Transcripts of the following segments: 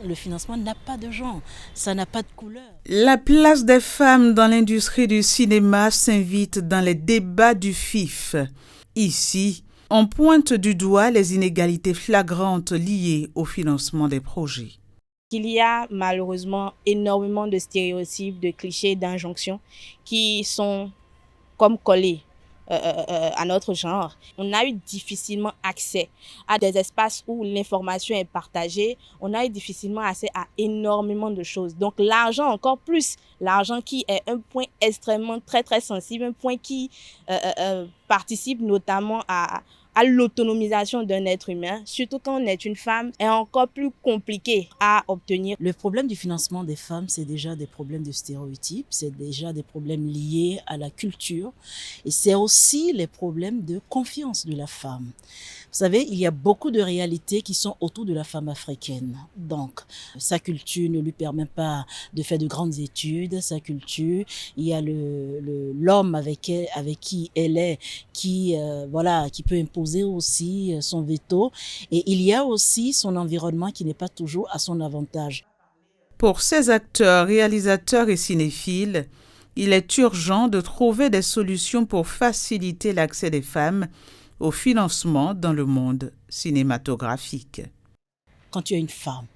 le financement n'a pas de genre, ça n'a pas de couleur. La place des femmes dans l'industrie du cinéma s'invite dans les débats du FIF. Ici, on pointe du doigt les inégalités flagrantes liées au financement des projets. Il y a malheureusement énormément de stéréotypes, de clichés, d'injonctions qui sont comme collés à notre genre. On a eu difficilement accès à des espaces où l'information est partagée. On a eu difficilement accès à énormément de choses. Donc l'argent encore plus, l'argent qui est un point extrêmement très très sensible, un point qui participe notamment à l'autonomisation d'un être humain, surtout quand on est une femme, est encore plus compliqué à obtenir. Le problème du financement des femmes, c'est déjà des problèmes de stéréotypes, c'est déjà des problèmes liés à la culture et c'est aussi les problèmes de confiance de la femme. Vous savez, il y a beaucoup de réalités qui sont autour de la femme africaine. Donc, sa culture ne lui permet pas de faire de grandes études, sa culture, il y a l'homme avec qui elle est, qui peut imposer aussi son veto. Et il y a aussi son environnement qui n'est pas toujours à son avantage. Pour ces acteurs, réalisateurs et cinéphiles, il est urgent de trouver des solutions pour faciliter l'accès des femmes au financement dans le monde cinématographique. Quand tu es une femme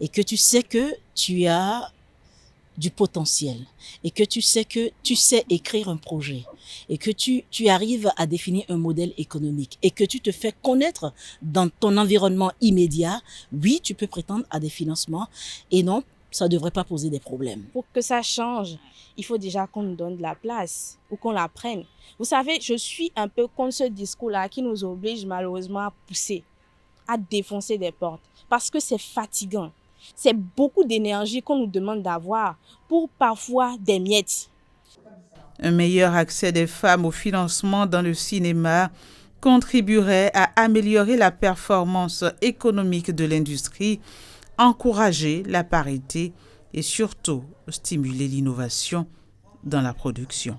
et que tu sais que tu as du potentiel et que tu sais écrire un projet et que tu arrives à définir un modèle économique et que tu te fais connaître dans ton environnement immédiat, oui, tu peux prétendre à des financements et non, ça ne devrait pas poser des problèmes. Pour que ça change, il faut déjà qu'on nous donne de la place ou qu'on la prenne. Vous savez, je suis un peu contre ce discours-là qui nous oblige malheureusement à pousser, à défoncer des portes parce que c'est fatigant. C'est beaucoup d'énergie qu'on nous demande d'avoir pour parfois des miettes. Un meilleur accès des femmes au financement dans le cinéma contribuerait à améliorer la performance économique de l'industrie, encourager la parité et surtout stimuler l'innovation dans la production.